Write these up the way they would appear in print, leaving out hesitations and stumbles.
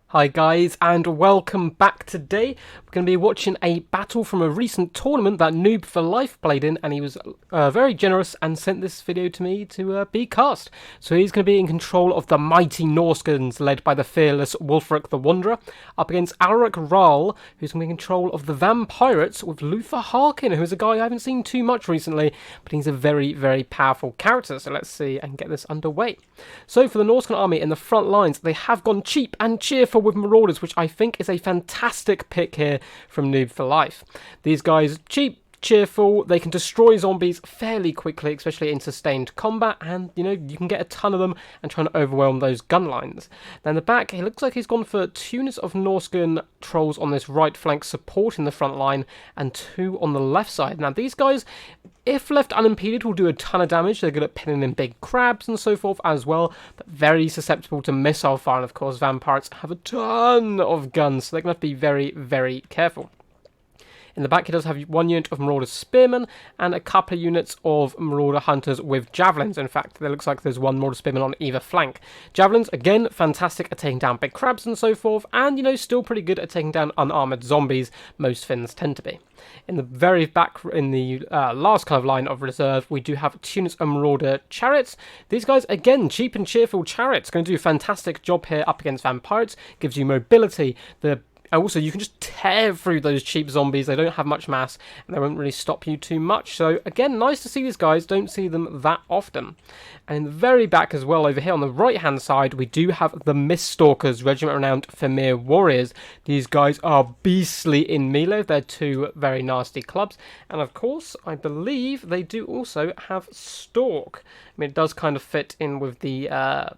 Hi guys, and welcome back. Today we're going to be watching a battle from a recent tournament that Noob for Life played in, and he was very generous and sent this video to me to be cast. So he's going to be in control of the mighty Norscans, led by the fearless Wulfric the Wanderer, up against Alaric Rahl, who's going to be in control of the Vampirates with Luther Harkin, who's a guy I haven't seen too much recently, but he's a very, very powerful character. So let's see and get this underway. So for the Norscan army in the front lines, they have gone cheap and cheerful with Marauders, which I think is a fantastic pick here from Noob for Life. These guys, cheap, cheerful, they can destroy zombies fairly quickly, especially in sustained combat, and you can get a ton of them and try and overwhelm those gun lines. Then in the back, it looks like he's gone for 2 units of Norscan trolls on this right flank supporting the front line and 2 on the left side. Now these guys, if left unimpeded, will do a ton of damage. They're good at pinning in big crabs and so forth as well, but very susceptible to missile fire, and of course vampires have a ton of guns, so they're going to have to be very, very careful. In the back, he does have 1 unit of Marauder Spearmen and a couple of units of Marauder Hunters with Javelins. In fact, it looks like there's 1 Marauder Spearman on either flank. Javelins, again, fantastic at taking down big crabs and so forth, and, still pretty good at taking down unarmoured zombies. Most Finns tend to be. In the very back, in the last kind of line of reserve, we do have 2 units of Marauder Chariots. These guys, again, cheap and cheerful chariots, going to do a fantastic job here up against Vampires. Gives you mobility. Also, you can just tear through those cheap zombies. They don't have much mass, and they won't really stop you too much. So, again, nice to see these guys. Don't see them that often. And in the very back as well, over here on the right-hand side, we do have the Misc Stalkers, regiment-renowned Fimir warriors. These guys are beastly in melee. They're 2 very nasty clubs. And, of course, I believe they do also have Stalk. I mean, it does kind of fit in with the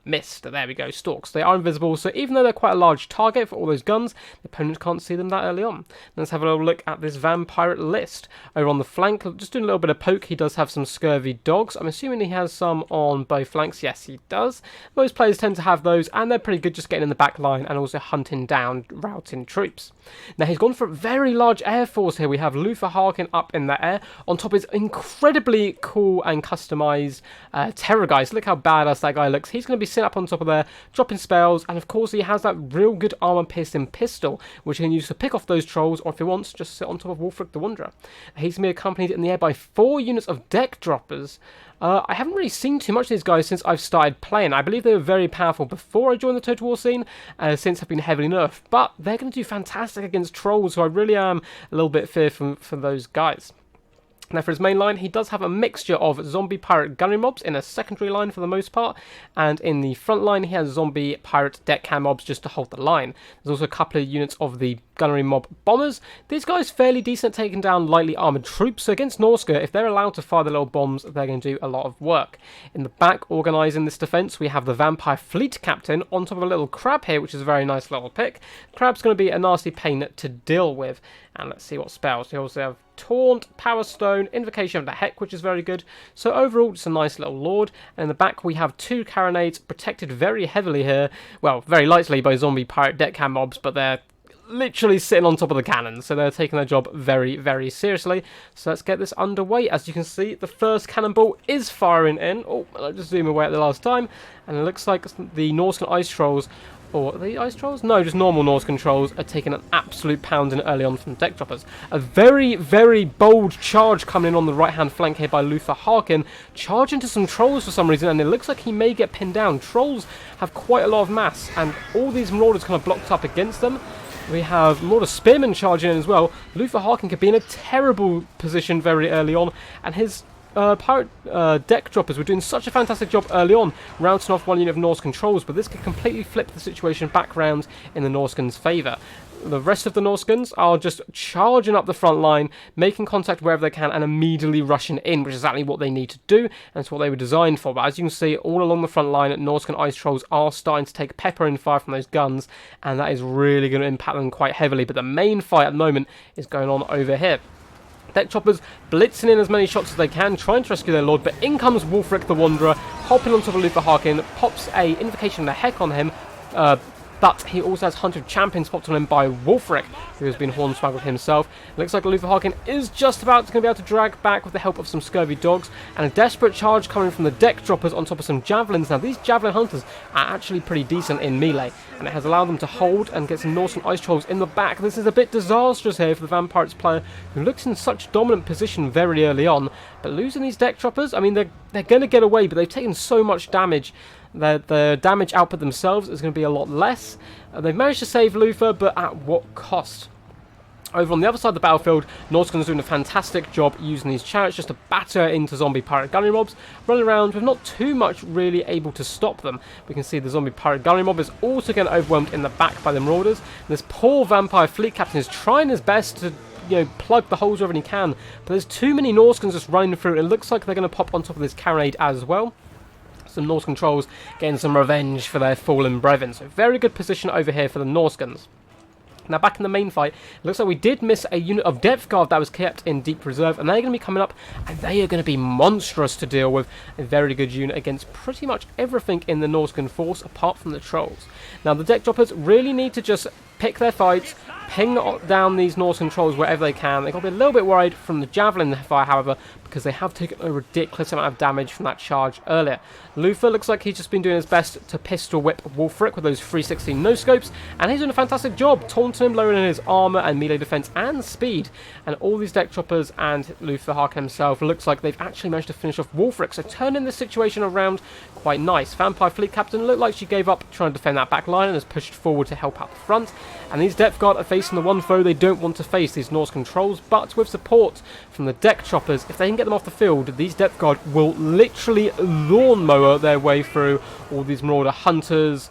mist. There we go, Stalks. They are invisible, so even though they're quite a large target for all those guns, the opponents can't see them that early on. Let's have a little look at this Vampire list. Over on the flank, just doing a little bit of poke, he does have some Scurvy Dogs. I'm assuming he has some on both flanks. Yes, he does. Most players tend to have those, and they're pretty good just getting in the back line and also hunting down, routing troops. Now, he's gone for a very large air force here. We have Luther Harkin up in the air. On top is incredibly cool and customized Terror guys. Look how badass that guy looks. He's going to be sitting up on top of there, dropping spells, and of course he has that real good armor-piercing pistol, which he can use to pick off those trolls, or if he wants, just sit on top of Wulfric the Wanderer. He's going to be accompanied in the air by 4 units of deck droppers. I haven't really seen too much of these guys since I've started playing. I believe they were very powerful before I joined the Total War scene, since have been heavily nerfed, but they're going to do fantastic against trolls, so I really am a little bit fearful for those guys. Now for his main line, he does have a mixture of zombie pirate gunnery mobs in a secondary line for the most part, and in the front line he has zombie pirate deckhand mobs just to hold the line. There's also a couple of units of the gunnery mob bombers. These guys fairly decent at taking down lightly armoured troops, so against Norsca, if they're allowed to fire the little bombs, they're going to do a lot of work. In the back, organising this defence, we have the Vampire Fleet Captain on top of a little crab here, which is a very nice little pick. Crab's going to be a nasty pain to deal with. And let's see what spells. We also have Taunt, Power Stone, Invocation of the Heck, which is very good. So overall, it's a nice little lord. And in the back, we have 2 carronades protected very heavily here. Well, very lightly by zombie pirate deckhand mobs, but they're literally sitting on top of the cannons, so they're taking their job very, very seriously. So let's get this underway. As you can see, the first cannonball is firing in. Oh, I'll just zoom away at the last time. And it looks like the Norscan Ice Trolls, or are they Ice Trolls? No, just normal Norscan Trolls are taking an absolute pounding early on from deck droppers. A very, very bold charge coming in on the right-hand flank here by Luther Harkin, charging to some Trolls for some reason, and it looks like he may get pinned down. Trolls have quite a lot of mass, and all these Marauders kind of blocked up against them. We have Marauder Spearmen charging in as well. Luther Harkin could be in a terrible position very early on, and his pirate deck droppers were doing such a fantastic job early on, routing off 1 unit of Norscan trolls, but this could completely flip the situation back round in the Norscans' favour. The rest of the Norscans are just charging up the front line, making contact wherever they can, and immediately rushing in, which is exactly what they need to do, and it's what they were designed for. But as you can see, all along the front line, Norscan Ice Trolls are starting to take pepper and fire from those guns, and that is really going to impact them quite heavily. But the main fight at the moment is going on over here. Deck choppers blitzing in as many shots as they can, trying to rescue their lord, but in comes Wulfric the Wanderer, hopping on top of Luther Harkin, pops a Invocation of the Heck on him, but he also has Hunter Champions popped on him by Wulfric, who has been hornswaggled himself. It looks like Luther Harkin is just about going to be able to drag back with the help of some scurvy dogs, and a desperate charge coming from the deck droppers on top of some javelins. Now, these javelin hunters are actually pretty decent in melee, and it has allowed them to hold and get some Norscan ice trolls in the back. This is a bit disastrous here for the Vampires player, who looks in such dominant position very early on, but losing these deck droppers, I mean, they're going to get away, but they've taken so much damage. The damage output themselves is going to be a lot less. They've managed to save Luther, but at what cost? Over on the other side of the battlefield, Norscan's doing a fantastic job using these chariots just to batter into zombie pirate gunnery mobs, running around with not too much really able to stop them. We can see the zombie pirate gunnery mob is also getting overwhelmed in the back by the marauders. And this poor vampire fleet captain is trying his best to plug the holes wherever he can, but there's too many Norscans just running through. It looks like they're going to pop on top of this carronade as well. Some Norscan trolls getting some revenge for their fallen brethren. So very good position over here for the Norscans. Now back in the main fight, it looks like we did miss a unit of depth guard that was kept in deep reserve, and they're going to be coming up, and they are going to be monstrous to deal with. A very good unit against pretty much everything in the Norscan force apart from the trolls. Now the deck droppers really need to just pick their fights, ping down these Norscan trolls wherever they can. They've got to be a little bit worried from the javelin fire, however, because they have taken a ridiculous amount of damage from that charge earlier. Luther looks like he's just been doing his best to pistol whip Wulfric with those 316 no-scopes, and he's doing a fantastic job, taunting him, lowering his armour and melee defence and speed. And all these deck choppers and Luther Harkin himself looks like they've actually managed to finish off Wulfric, so turning this situation around quite nice. Vampire Fleet Captain looked like she gave up trying to defend that back line and has pushed forward to help out the front. And these depth guard are facing the one foe they don't want to face, these Norscan trolls, but with support from the deck choppers, if they can get them off the field, these depth guard will literally lawnmower their way through all these marauder hunters,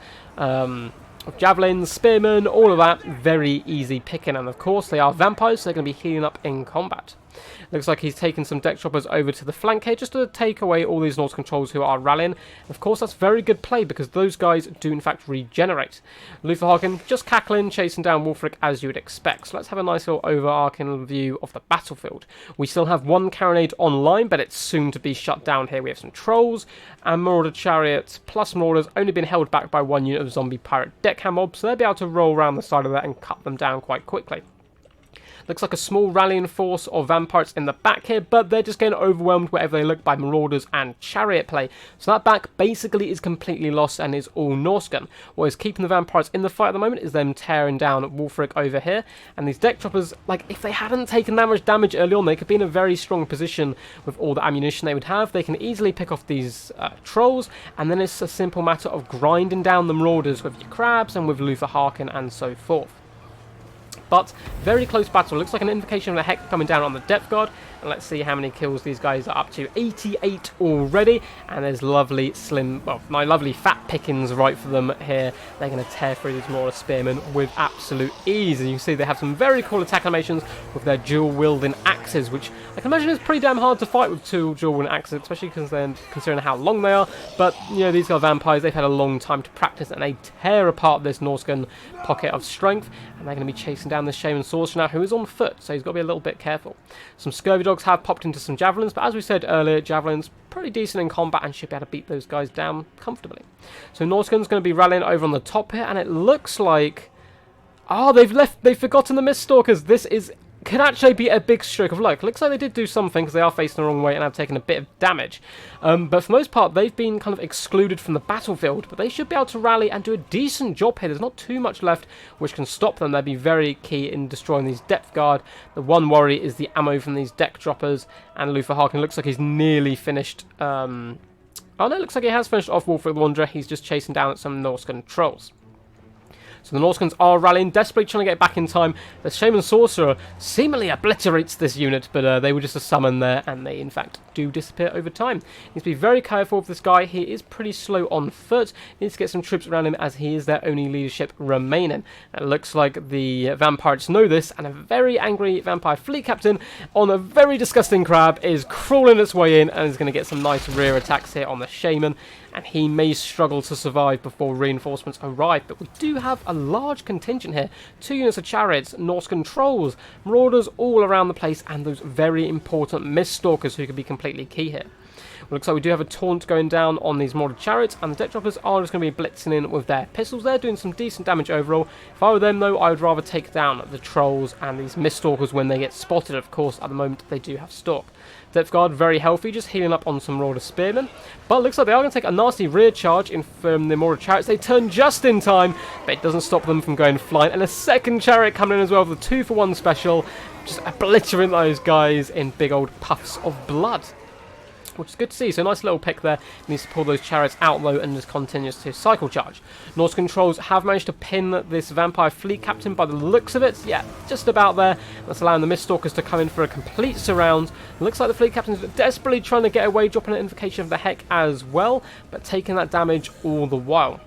javelins, spearmen, all of that. Very easy picking, and of course they are vampires, so they're going to be healing up in combat. Looks like he's taken some deck choppers over to the flank here just to take away all these Norscan trolls who are rallying. Of course, that's very good play because those guys do in fact regenerate. Luther Harkin just cackling, chasing down Wulfric as you would expect. So let's have a nice little overarching view of the battlefield. We still have one carronade online, but it's soon to be shut down here. We have some trolls and marauder chariots plus marauders only been held back by one unit of zombie pirate deckhand mobs, so they'll be able to roll around the side of that and cut them down quite quickly. Looks like a small rallying force of vampires in the back here, but they're just getting overwhelmed wherever they look by marauders and chariot play. So that back basically is completely lost and is all Norscan. What is keeping the vampires in the fight at the moment is them tearing down Wulfric over here. And these deck choppers, like, if they hadn't taken that much damage early on, they could be in a very strong position with all the ammunition they would have. They can easily pick off these trolls, and then it's a simple matter of grinding down the marauders with your crabs and with Luther Harkin and so forth. But very close battle. Looks like an invocation of the heck coming down on the depth guard. And let's see how many kills these guys are up to. 88 already. And there's lovely slim, well, my lovely fat pickings right for them here. They're going to tear through these Marauder Spearmen with absolute ease. And you can see they have some very cool attack animations with their dual-wielding axes, which I can imagine is pretty damn hard to fight with two dual-wielding axes, especially because they're considering how long they are. But, you know, these are vampires. They've had a long time to practice, and they tear apart this Norscan pocket of strength. And they're going to be chasing down this Shaman Sorcerer now, who is on foot, so he's got to be a little bit careful. Some Scurvy Dogs have popped into some Javelins, but as we said earlier, Javelins pretty decent in combat and should be able to beat those guys down comfortably. So Norscan's going to be rallying over on the top here, and it looks like... oh, they've forgotten the Misc Stalkers. This could actually be a big stroke of luck. Looks like they did do something because they are facing the wrong way and have taken a bit of damage. But for the most part, they've been kind of excluded from the battlefield, but they should be able to rally and do a decent job here. There's not too much left which can stop them. They'll be very key in destroying these depth guard. The one worry is the ammo from these deck droppers, and Luther Harkin looks like he's nearly finished. Oh no, it looks like he has finished off Wulfric the Wanderer. He's just chasing down at some Norscan trolls. So the Norscans are rallying, desperately trying to get back in time. The Shaman Sorcerer seemingly obliterates this unit, but they were just a summon there, and they in fact do disappear over time. Needs to be very careful with this guy. He is pretty slow on foot. Needs to get some troops around him as he is their only leadership remaining. And it looks like the vampires know this, and a very angry vampire fleet captain on a very disgusting crab is crawling its way in and is going to get some nice rear attacks here on the Shaman. And he may struggle to survive before reinforcements arrive. But we do have a large contingent here. 2 units of chariots, Norscan trolls, marauders all around the place, and those very important Misc Stalkers who could be completely key here. Looks like we do have a taunt going down on these Marauded chariots, and the deck droppers are just going to be blitzing in with their pistols. They're doing some decent damage overall. If I were them, though, I would rather take down the trolls and these Misc Stalkers when they get spotted. Of course, at the moment, they do have stalk. Depth Guard, very healthy, just healing up on some Marauder Spearmen. But it looks like they are going to take a nasty rear charge in from the Marauder Chariots. They turn just in time, but it doesn't stop them from going flying. And a second chariot coming in as well with a 2-for-1 special. Just obliterating those guys in big old puffs of blood, which is good to see. So nice little pick there. Needs to pull those chariots out low and just continues to cycle charge. Norse controls have managed to pin this vampire fleet captain by the looks of it. Yeah, just about there. That's allowing the Misc Stalkers to come in for a complete surround. It looks like the fleet captain's desperately trying to get away, dropping an invocation of the heck as well, but taking that damage all the while.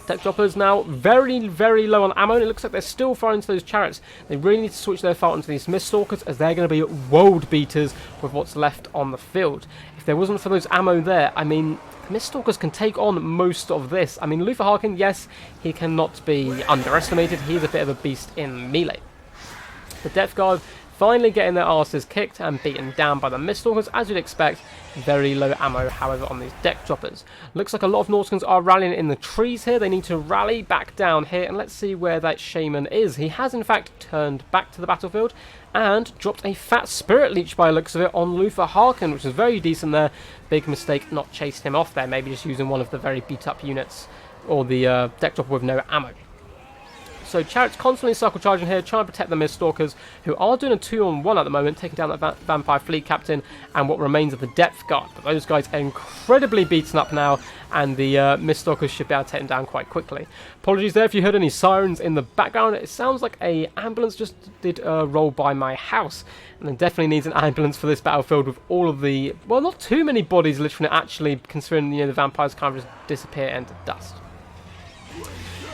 Deck droppers now very, very low on ammo, and it looks like they're still firing into those chariots. They really need to switch their fire onto these Misc Stalkers, as they're going to be world beaters with what's left on the field. If there wasn't for those ammo there, I mean, the Misc Stalkers can take on most of this. I mean, Luther Harkin, yes, he cannot be underestimated. He's a bit of a beast in melee. The Depth Guard finally getting their asses kicked and beaten down by the Misc Stalkers, as you'd expect. Very low ammo, however, on these deck droppers. Looks like a lot of Norscans are rallying in the trees here. They need to rally back down here, and let's see where that shaman is. He has, in fact, turned back to the battlefield and dropped a fat Spirit Leech by the looks of it on Luther Harkin, which is very decent there. Big mistake not chasing him off there, maybe just using one of the very beat-up units, or the deck dropper with no ammo. So chariots constantly cycle charging here, trying to protect the Misc Stalkers, who are doing a 2-on-1 at the moment, taking down that vampire fleet captain and what remains of the Depth Guard. But those guys are incredibly beaten up now, and the Misc Stalkers should be able to take them down quite quickly. Apologies there if you heard any sirens in the background. It sounds like a ambulance just did roll by my house, and there definitely needs an ambulance for this battlefield with all of the, well, not too many bodies literally, actually, considering, you know, the vampires kind of just disappear into dust.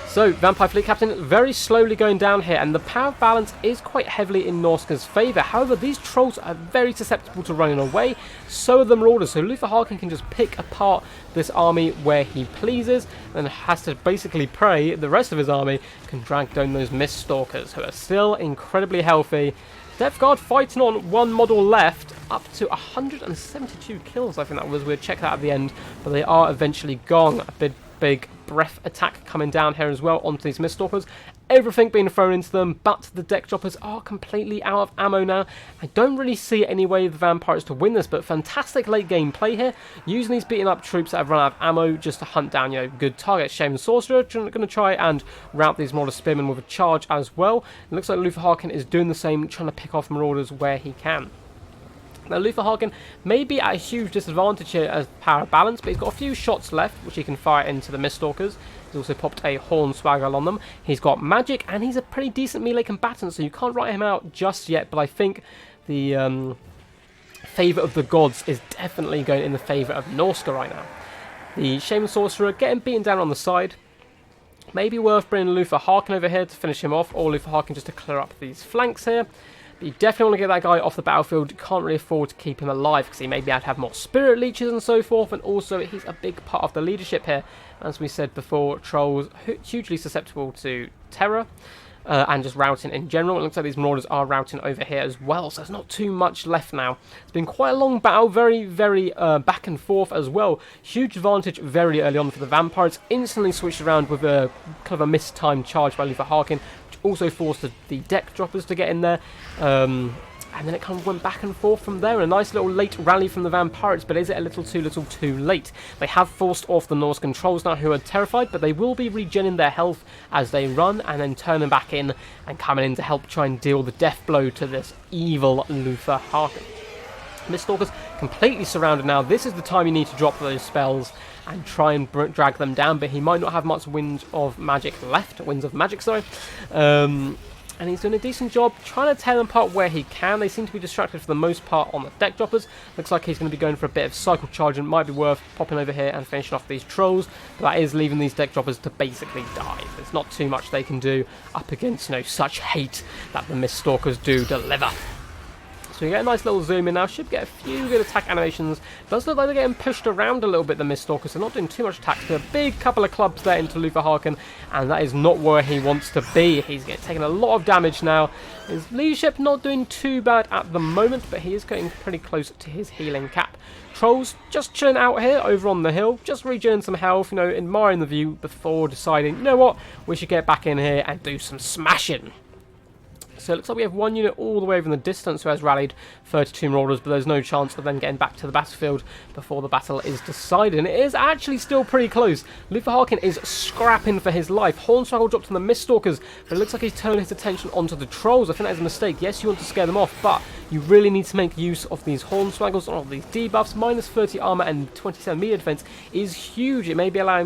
So, Vampire Fleet Captain very slowly going down here, and the power balance is quite heavily in Norsca's favour. However, these trolls are very susceptible to running away, so are the Marauders. So Luther Harkin can just pick apart this army where he pleases, and has to basically pray the rest of his army can drag down those Misc Stalkers, who are still incredibly healthy. Depth Guard fighting on one model left, up to 172 kills, I think that was. We'll check that at the end, but they are eventually gone. A big breath attack coming down here as well onto these Misc Stalkers. Everything being thrown into them, but the deck droppers are completely out of ammo now. I don't really see any way of the vampires to win this, but fantastic late game play here, using these beaten up troops that have run out of ammo just to hunt down, you know, good targets. Shaman Sorcerer going to try and rout these Marauder Spearmen with a charge as well. It looks like Luther Harkin is doing the same, trying to pick off Marauders where he can. Now, Luther Harkin may be at a huge disadvantage here as power balance, but he's got a few shots left, which he can fire into the Misc Stalkers. He's also popped a Hornswaggle on them. He's got magic, and he's a pretty decent melee combatant, so you can't write him out just yet, but I think the favour of the gods is definitely going in the favour of Norsca right now. The Shaman Sorcerer getting beaten down on the side. Maybe worth bringing Luther Harkin over here to finish him off, or Luther Harkin just to clear up these flanks here. You definitely want to get that guy off the battlefield. You can't really afford to keep him alive, because he may be able to have more Spirit Leeches and so forth, and also he's a big part of the leadership here. As we said before, trolls hugely susceptible to terror and just routing in general. It looks like these Marauders are routing over here as well, so there's not too much left now. It's been quite a long battle, very, very back and forth as well. Huge advantage very early on for the Vampires. Instantly switched around with a kind of a mistimed charge by Luther Harkin, also forced the deck droppers to get in there, and then it kind of went back and forth from there. A nice little late rally from the Vampires, but is it a little too late? They have forced off the Norse controls now, who are terrified, but they will be regenerating their health as they run, and then turning back in and coming in to help try and deal the death blow to this evil Luther Harkin. Misc Stalkers completely surrounded now. This is the time you need to drop those spells and try and drag them down, but he might not have much winds of magic left. And he's doing a decent job trying to tear them apart where he can. They seem to be distracted for the most part on the deck droppers. Looks like he's going to be going for a bit of cycle charge, and might be worth popping over here and finishing off these trolls. But that is leaving these deck droppers to basically die. There's not too much they can do up against, you know, such hate that the Misc Stalkers do deliver. So you get a nice little zoom in now. Should get a few good attack animations. Does look like they're getting pushed around a little bit, the Misc Stalkers. They're not doing too much attack. A big couple of clubs there into Luther Harkin, and that is not where he wants to be. He's taking a lot of damage now. His leadership not doing too bad at the moment, but he is getting pretty close to his healing cap. Trolls just chilling out here over on the hill, just regenerating some health, you know, admiring the view before deciding, you know what, we should get back in here and do some smashing. So it looks like we have one unit all the way over in the distance who has rallied 32 Marauders, but there's no chance of them getting back to the battlefield before the battle is decided. And it is actually still pretty close. Luther Harkin is scrapping for his life. Hornswaggle dropped on the Misc Stalkers, but it looks like he's turned his attention onto the Trolls. I think that is a mistake. Yes, you want to scare them off, but you really need to make use of these Hornswaggles, all of these debuffs. Minus 30 armor and 27 melee defense is huge. It may be allow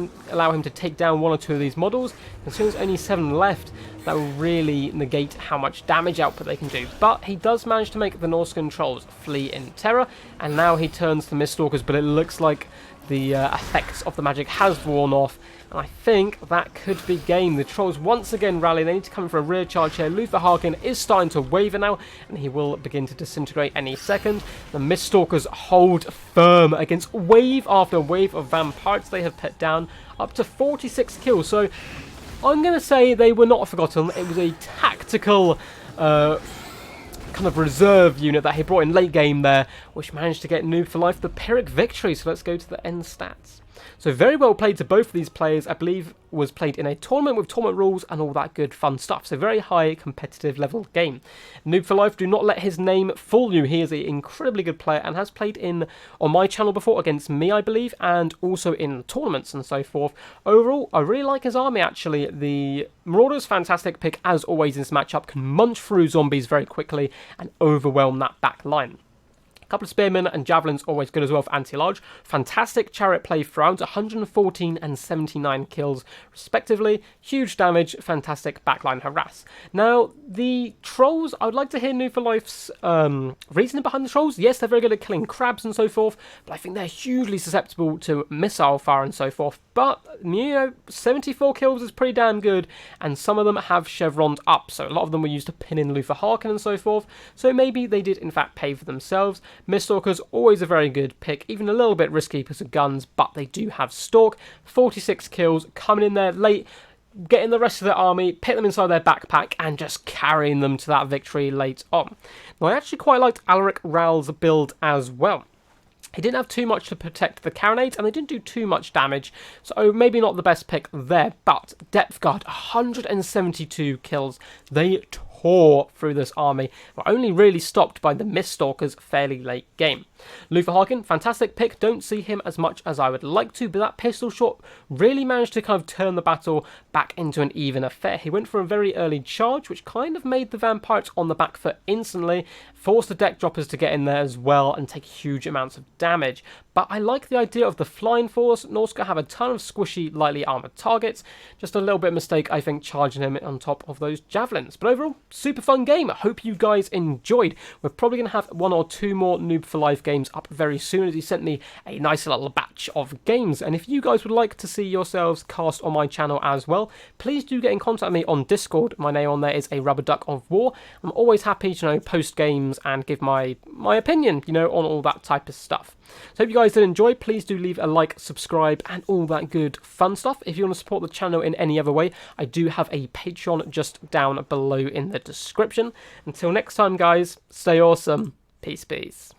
him to take down one or two of these models. As soon as only 7 left, that will really negate how much damage output they can do. But he does manage to make the Norscan Trolls flee in terror, and now he turns to Misc Stalkers, but it looks like the effects of the magic has worn off, and I think that could be game. The Trolls once again rally. They need to come in for a rear charge here. Luther Harkin is starting to waver now, and he will begin to disintegrate any second. The Misc Stalkers hold firm against wave after wave of vampires they have put down, up to 46 kills. So I'm going to say they were not forgotten. It was a tactical kind of reserve unit that he brought in late game there, which managed to get Noob for Life the Pyrrhic victory. So let's go to the end stats. So very well played to both of these players. I believe was played in a tournament with tournament rules and all that good fun stuff. So very high competitive level game. Noob for Life, do not let his name fool you. He is an incredibly good player and has played on my channel before against me, I believe, and also in tournaments and so forth. Overall, I really like his army actually. The Marauders, fantastic pick as always in this matchup, can munch through zombies very quickly and overwhelm that back line. A couple of Spearmen and Javelins always good as well for anti-large. Fantastic Chariot play throughout, 114 and 79 kills respectively. Huge damage, fantastic backline harass. Now, the Trolls, I would like to hear Noob for Life's reasoning behind the Trolls. Yes, they're very good at killing crabs and so forth, but I think they're hugely susceptible to missile fire and so forth. But, you know, 74 kills is pretty damn good, and some of them have chevrons up, so a lot of them were used to pin in Luther Harkin and so forth, so maybe they did in fact pay for themselves. Misc Stalkers, always a very good pick, even a little bit risky because of guns, but they do have Stalk. 46 kills, coming in there late, getting the rest of their army, put them inside their backpack, and just carrying them to that victory late on. Now, I actually quite liked Alaric Ral's build as well. He didn't have too much to protect the carronades, and they didn't do too much damage, so maybe not the best pick there, but Depth Guard, 172 kills. They tore through this army, were only really stopped by the Misc Stalkers fairly late game. Luther Harkin, fantastic pick, don't see him as much as I would like to, but that pistol shot really managed to kind of turn the battle back into an even affair. He went for a very early charge, which kind of made the vampires on the back foot instantly, forced the deck droppers to get in there as well and take huge amounts of damage. But I like the idea of the flying force. Norsca have a ton of squishy, lightly armoured targets. Just a little bit of mistake, I think, charging him on top of those javelins. But overall, super fun game. I hope you guys enjoyed. We're probably going to have 1 or 2 more Noob for Life games up very soon, as he sent me a nice little batch of games. And if you guys would like to see yourselves cast on my channel as well, please do get in contact with me on Discord. My name on there is a Rubber Duck of War. I'm always happy to, you know, post games and give my opinion, you know, on all that type of stuff. So hope you guys did enjoy. Please do leave a like, subscribe, and all that good fun stuff. If you want to support the channel in any other way, I do have a Patreon just down below in the description. Until next time, guys, stay awesome. Peace, peace.